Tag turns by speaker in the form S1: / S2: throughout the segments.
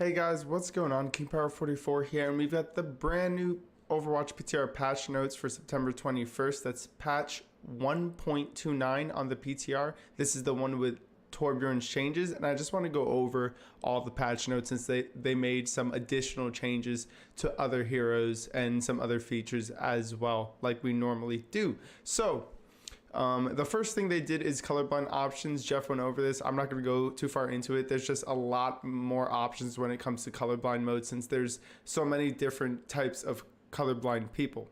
S1: Hey guys, what's going on? King Power 44 here, and we've got the brand new Overwatch PTR patch notes for September 21st. That's patch 1.29 on the PTR. This is the one with Torbjorn's changes, and I just want to go over all the patch notes since they made some additional changes to other heroes and some other features as well, like we normally do. So the first thing they did is colorblind options. Jeff went over this. I'm not going to go too far into it. There's just a lot more options when it comes to colorblind mode since there's so many different types of colorblind people.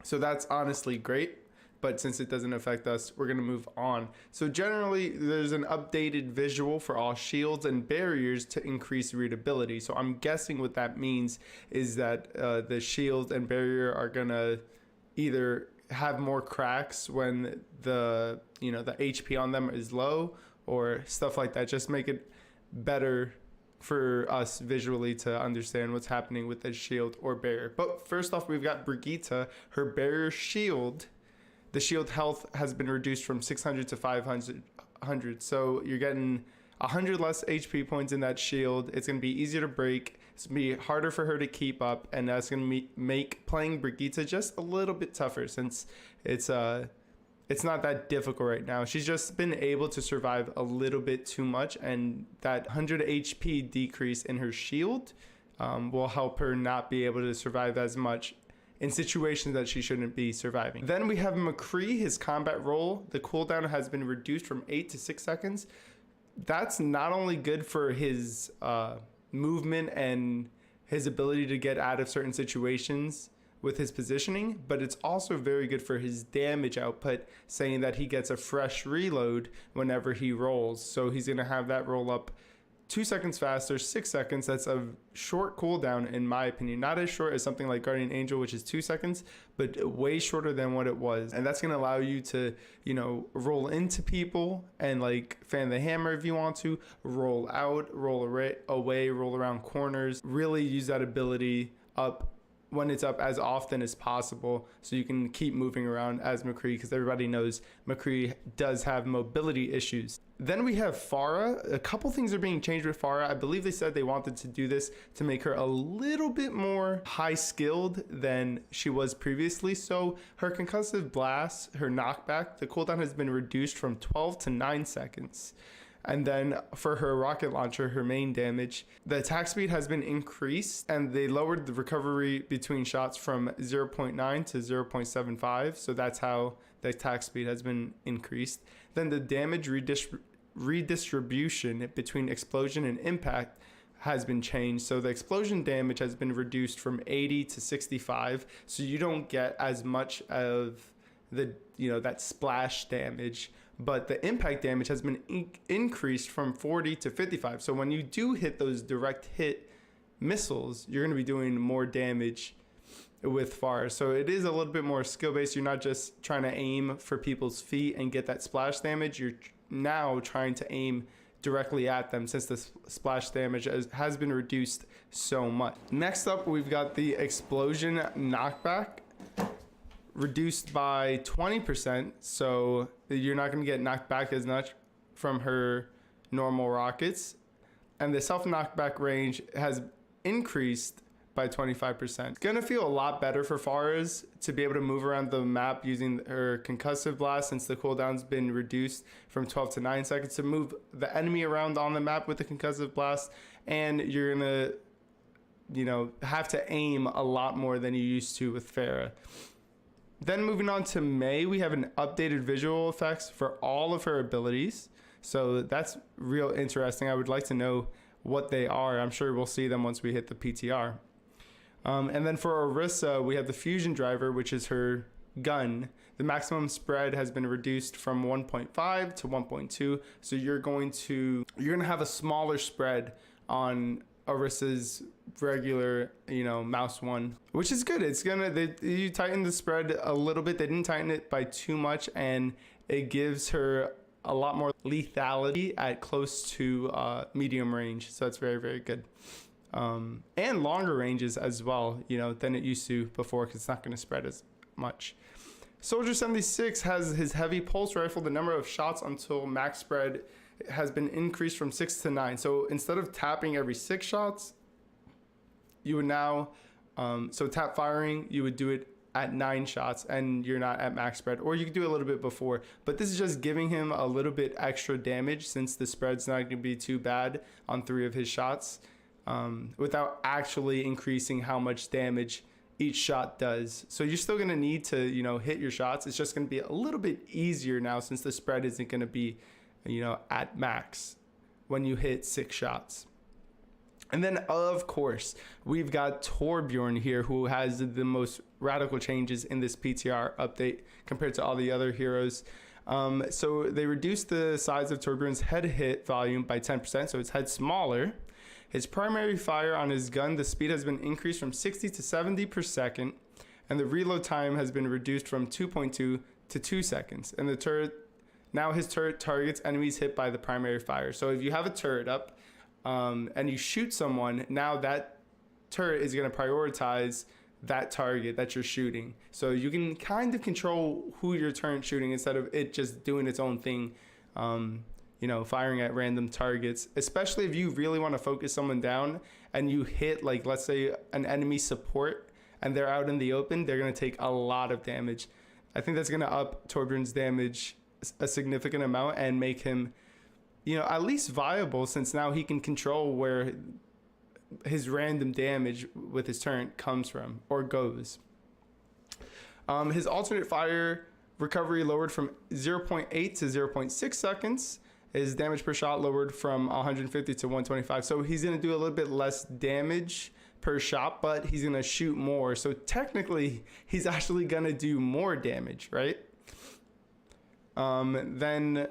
S1: So that's honestly great, but since it doesn't affect us, we're going to move on. So generally, there's an updated visual for all shields and barriers to increase readability. So I'm guessing what that means is that the shield and barrier are going to either have more cracks when the HP on them is low or stuff like that. Just make it better for us visually to understand what's happening with the shield or barrier. But first off, we've got Brigitte. Her barrier shield, the shield health has been reduced from 600 to 500. So you're getting 100 less HP points in that shield. It's going to be easier to break. It's going to be harder for her to keep up, and that's going to make playing Brigitte just a little bit tougher since it's not that difficult right now. She's just been able to survive a little bit too much, and that 100 HP decrease in her shield will help her not be able to survive as much in situations that she shouldn't be surviving. Then we have McCree. His combat role, the cooldown has been reduced from 8 to 6 seconds. That's not only good for his movement and his ability to get out of certain situations with his positioning, but it's also very good for his damage output, saying that he gets a fresh reload whenever he rolls. So he's going to have that roll up 2 seconds faster, 6 seconds. That's a short cooldown in my opinion. Not as short as something like Guardian Angel, which is 2 seconds, but way shorter than what it was. And that's going to allow you to, roll into people and like fan the hammer if you want to, roll out, roll away, roll around corners. Really use that ability up when it's up as often as possible so you can keep moving around as McCree, because everybody knows McCree does have mobility issues. Then we have Pharah. A couple things are being changed with Pharah. I believe they said they wanted to do this to make her a little bit more high skilled than she was previously. So her concussive blast, her knockback, the cooldown has been reduced from 12 to 9 seconds. And then for her rocket launcher, her main damage, the attack speed has been increased, and they lowered the recovery between shots from 0.9 to 0.75. So that's how the attack speed has been increased. Then the damage redistribution between explosion and impact has been changed. So the explosion damage has been reduced from 80 to 65. So you don't get as much of the, that splash damage. But the impact damage has been increased from 40 to 55. So when you do hit those direct hit missiles, you're going to be doing more damage with Pharah. So it is a little bit more skill based. You're not just trying to aim for people's feet and get that splash damage. You're now trying to aim directly at them since the splash damage has been reduced so much. Next up, we've got the explosion knockback, reduced by 20%, so you're not going to get knocked back as much from her normal rockets. And the self knockback range has increased by 25%. It's going to feel a lot better for Pharah to be able to move around the map using her concussive blast, since the cooldown's been reduced from 12 to 9 seconds, to move the enemy around on the map with the concussive blast. And you're going to have to aim a lot more than you used to with Pharah. Then moving on to May, we have an updated visual effects for all of her abilities. So that's real interesting. I would like to know what they are. I'm sure we'll see them once we hit the PTR. And then for Orisa, we have the fusion driver, which is her gun. The maximum spread has been reduced from 1.5 to 1.2. So you're going to have a smaller spread on Orisa's regular mouse one, which is good. It's you tighten the spread a little bit. They didn't tighten it by too much, and it gives her a lot more lethality at close to medium range. So that's very, very good. And longer ranges as well, than it used to before, because it's not going to spread as much. Soldier 76 has his heavy pulse rifle. The number of shots until max spread has been increased from 6 to 9. So instead of tapping every 6 shots, you would now, so tap firing, you would do it at 9 shots and you're not at max spread, or you could do it a little bit before. But this is just giving him a little bit extra damage since the spread's not going to be too bad on 3 of his shots, without actually increasing how much damage each shot does. So you're still going to need to, hit your shots. It's just going to be a little bit easier now since the spread isn't going to be, at max when you hit 6 shots. And then, of course, we've got Torbjorn here, who has the most radical changes in this PTR update compared to all the other heroes. So they reduced the size of Torbjorn's head hit volume by 10%, so his head's smaller. His primary fire on his gun, the speed has been increased from 60 to 70 per second, and the reload time has been reduced from 2.2 to 2 seconds. And his turret targets enemies hit by the primary fire. So if you have a turret up, and you shoot someone, now that turret is going to prioritize that target that you're shooting. So you can kind of control who your turret's shooting instead of it just doing its own thing, firing at random targets. Especially if you really want to focus someone down and you hit, like, let's say an enemy support and they're out in the open, they're going to take a lot of damage. I think that's going to up Torbjorn's damage a significant amount and make him at least viable, since now he can control where his random damage with his turret comes from or goes. His alternate fire recovery lowered from 0.8 to 0.6 seconds. His damage per shot lowered from 150 to 125. So he's going to do a little bit less damage per shot, but he's going to shoot more. So technically, he's actually going to do more damage, right? Then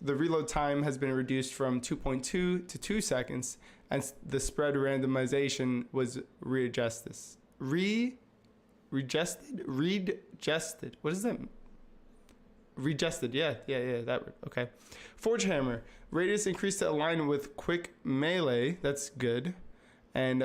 S1: the reload time has been reduced from 2.2 to 2 seconds, and the spread randomization was readjusted. Readjusted? What is that? Readjusted, yeah, that word. Okay. Forge Hammer. Radius increased to align with quick melee. That's good. And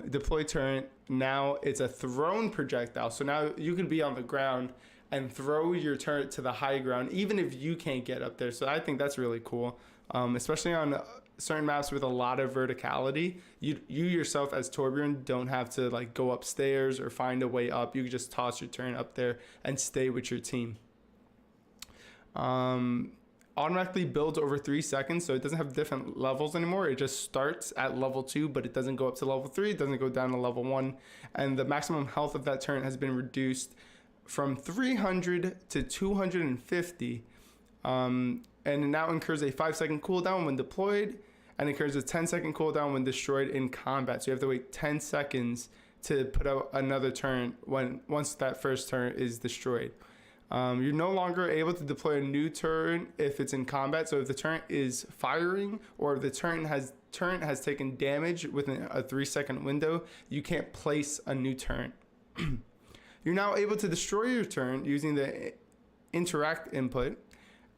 S1: deploy turret. Now it's a thrown projectile. So now you can be on the ground and throw your turret to the high ground, even if you can't get up there. So I think that's really cool, especially on certain maps with a lot of verticality. You yourself as Torbjorn don't have to go upstairs or find a way up. You can just toss your turret up there and stay with your team. Automatically builds over 3 seconds, so it doesn't have different levels anymore. It just starts at level 2, but it doesn't go up to level 3. It doesn't go down to level 1. And the maximum health of that turret has been reduced from 300 to 250, and it now incurs a 5-second cooldown when deployed, and incurs a 10-second cooldown when destroyed in combat. So you have to wait 10 seconds to put out another turret once that first turret is destroyed. You're no longer able to deploy a new turret if it's in combat. So if the turret is firing, or if the turret has taken damage within a 3-second window, you can't place a new turret. You're now able to destroy your turret using the interact input,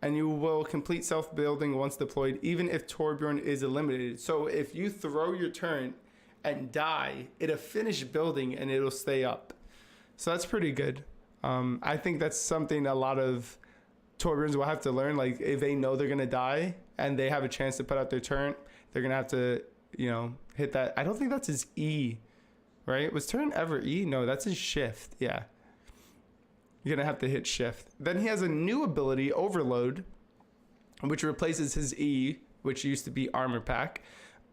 S1: and you will complete self-building once deployed, even if Torbjorn is eliminated. So if you throw your turret and die, it'll finish building and it'll stay up. So that's pretty good. I think that's something a lot of Torbjorns will have to learn. Like, if they know they're gonna die and they have a chance to put out their turret, they're gonna have to, hit that. I don't think that's his E. Right? Was turn ever E? No, that's his shift. Yeah. You're going to have to hit shift. Then he has a new ability, Overload, which replaces his E, which used to be Armor Pack.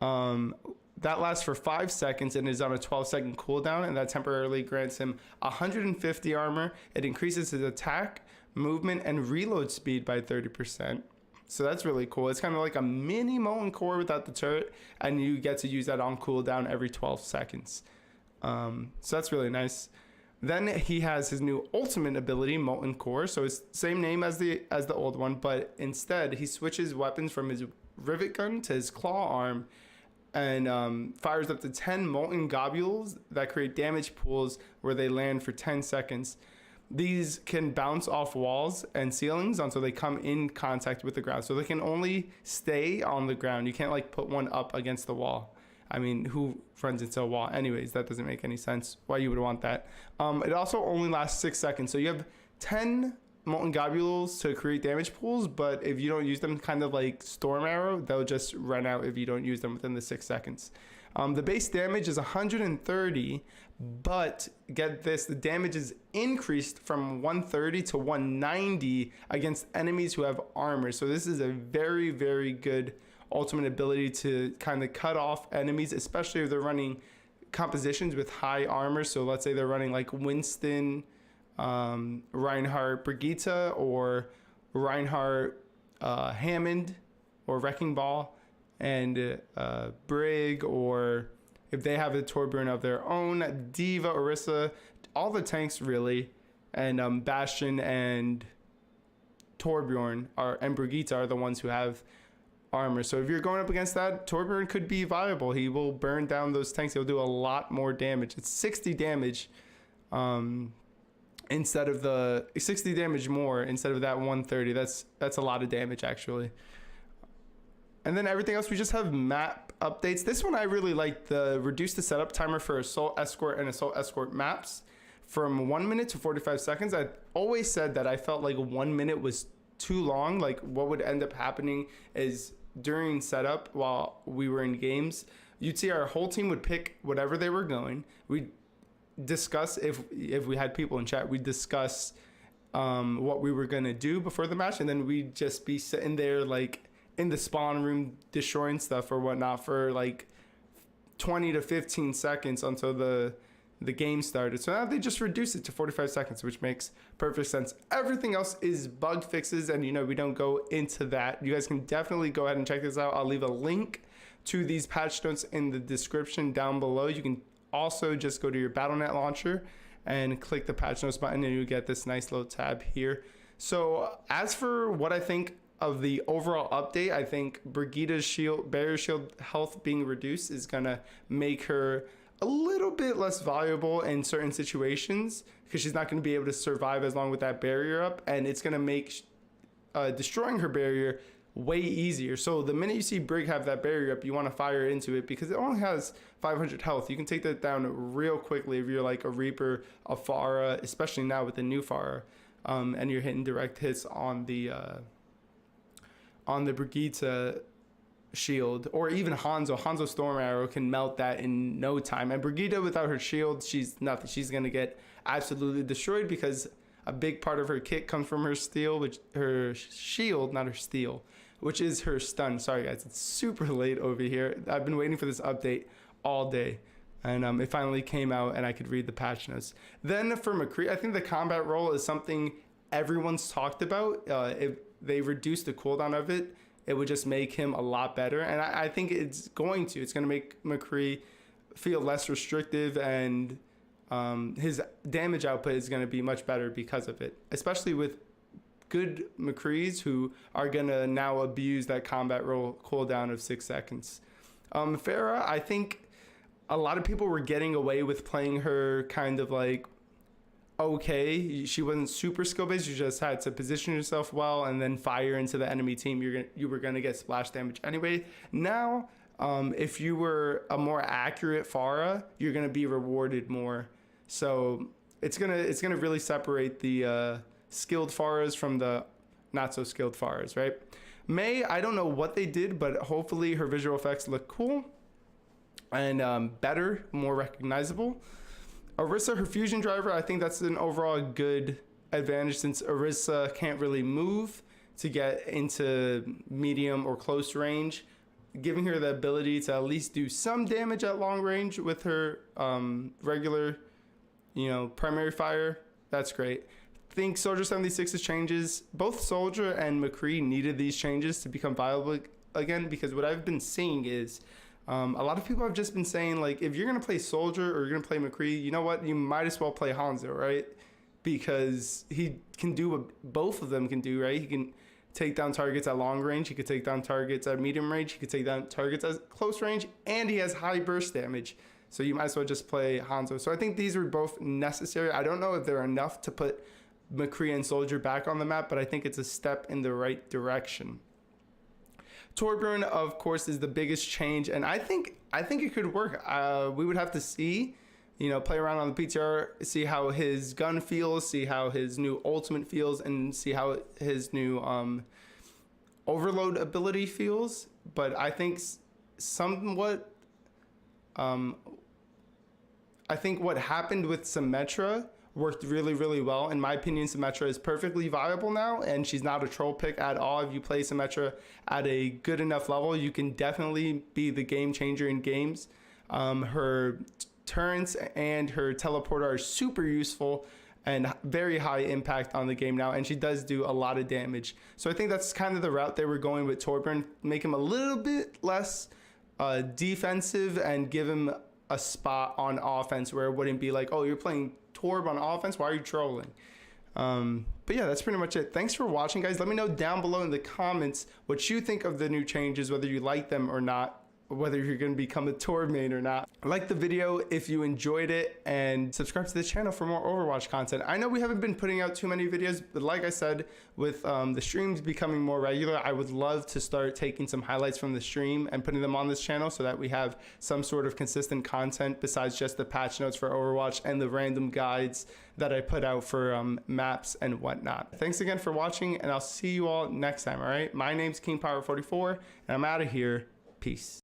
S1: That lasts for 5 seconds and is on a 12-second cooldown, and that temporarily grants him 150 armor. It increases his attack, movement, and reload speed by 30%. So that's really cool. It's kind of like a mini molten core without the turret, and you get to use that on cooldown every 12 seconds. So that's really nice. Then he has his new ultimate ability, Molten Core. So it's same name as the old one, but instead he switches weapons from his rivet gun to his claw arm, and fires up to 10 molten globules that create damage pools where they land for 10 seconds. These can bounce off walls and ceilings until they come in contact with the ground. So they can only stay on the ground. You can't put one up against the wall. I mean, who runs into a wall? Anyways, that doesn't make any sense why you would want that. It also only lasts 6 seconds. So you have 10 molten globules to create damage pools, but if you don't use them, kind of like Storm Arrow, they'll just run out if you don't use them within the 6 seconds. The base damage is 130, but get this, the damage is increased from 130 to 190 against enemies who have armor. So this is a very, very good ultimate ability to kind of cut off enemies, especially if they're running compositions with high armor. So let's say they're running like Winston, Reinhardt, Brigitte, or Reinhardt, Hammond, or Wrecking Ball, and Brig, or if they have a Torbjorn of their own, Diva, Orisa, all the tanks really, and Bastion and Torbjorn and Brigitte are the ones who have armor. So if you're going up against that, Torbjorn could be viable. He will burn down those tanks. He'll do a lot more damage. It's 60 damage instead of the 60 damage more instead of that 130. That's a lot of damage actually. And then everything else, we just have map updates. This one I really like, the reduce the setup timer for Assault Escort and Assault Escort maps from 1 minute to 45 seconds. I always said that I felt like 1 minute was too long. Like what would end up happening is during setup while we were in games, you'd see our whole team would pick whatever they were going. We'd discuss, if we had people in chat, we'd discuss what we were gonna do before the match, and then we'd just be sitting there like in the spawn room destroying stuff or whatnot for like 20 to 15 seconds until the game started. So now they just reduced it to 45 seconds, which makes perfect sense. Everything else is bug fixes, and we don't go into that. You guys can definitely go ahead and check this out. I'll leave a link to these patch notes in the description down below. You can also just go to your Battle.net launcher and click the patch notes button, and you get this nice little tab here. So as for what I think of the overall update, I think Brigitte's barrier shield health being reduced is gonna make her a little bit less valuable in certain situations because she's not going to be able to survive as long with that barrier up, and it's going to make destroying her barrier way easier. So the minute you see Brig have that barrier up, you want to fire into it because it only has 500 health. You can take that down real quickly if you're like a Reaper, a Pharah, especially now with the new Pharah, and you're hitting direct hits on the Brigitte shield, or even Hanzo Storm Arrow can melt that in no time. And Brigitte without her shield, she's nothing. She's gonna get absolutely destroyed because a big part of her kit comes from her steel, which her shield, not her steel, which is her stun. Sorry guys, it's super late over here. I've been waiting for this update all day, and it finally came out and I could read the patch notes. Then for McCree, I think the combat role is something everyone's talked about. If they reduce the cooldown of it, it would just make him a lot better. And I think it's going to make McCree feel less restrictive, and his damage output is going to be much better because of it, especially with good McCrees who are going to now abuse that combat roll cooldown of 6 seconds. Pharah, I think a lot of people were getting away with playing her kind of like, okay, she wasn't super skill based. You just had to position yourself well and then fire into the enemy team. You were gonna get splash damage anyway. Now, if you were a more accurate Pharah, you're gonna be rewarded more. So it's gonna really separate the skilled Pharahs from the not so skilled Pharahs, right? Mei, I don't know what they did, but hopefully her visual effects look cool and better, more recognizable. Orisa, her fusion driver, I think that's an overall good advantage since Orisa can't really move to get into medium or close range, giving her the ability to at least do some damage at long range with her regular, primary fire. That's great. I think Soldier 76's changes, both Soldier and McCree needed these changes to become viable again, because what I've been seeing is a lot of people have just been saying, like, if you're going to play Soldier or you're going to play McCree, you know what? You might as well play Hanzo, right? Because he can do what both of them can do, right? He can take down targets at long range. He could take down targets at medium range. He could take down targets at close range. And he has high burst damage. So you might as well just play Hanzo. So I think these are both necessary. I don't know if they're enough to put McCree and Soldier back on the map, but I think it's a step in the right direction. Torbjorn, of course, is the biggest change, and I think it could work. We would have to see, play around on the PTR, see how his gun feels, see how his new ultimate feels, and see how his new overload ability feels. But I think somewhat, I think what happened with Symmetra worked really, really well. In my opinion, Symmetra is perfectly viable now, and she's not a troll pick at all. If you play Symmetra at a good enough level, you can definitely be the game changer in games. Her turrets and her teleporter are super useful and very high impact on the game now, and she does do a lot of damage. So I think that's kind of the route they were going with Torbjorn, make him a little bit less defensive and give him a spot on offense where it wouldn't be like, oh, you're playing Torb on offense, why are you trolling? But yeah, that's pretty much it. Thanks for watching, guys. Let me know down below in the comments what you think of the new changes, whether you like them or not, whether you're going to become a Torb main or not. Like the video if you enjoyed it, and subscribe to the channel for more Overwatch content. I know we haven't been putting out too many videos, but like I said, with the streams becoming more regular, I would love to start taking some highlights from the stream and putting them on this channel so that we have some sort of consistent content besides just the patch notes for Overwatch and the random guides that I put out for maps and whatnot. Thanks again for watching, and I'll see you all next time, all right? My name's KingPower44, and I'm out of here. Peace.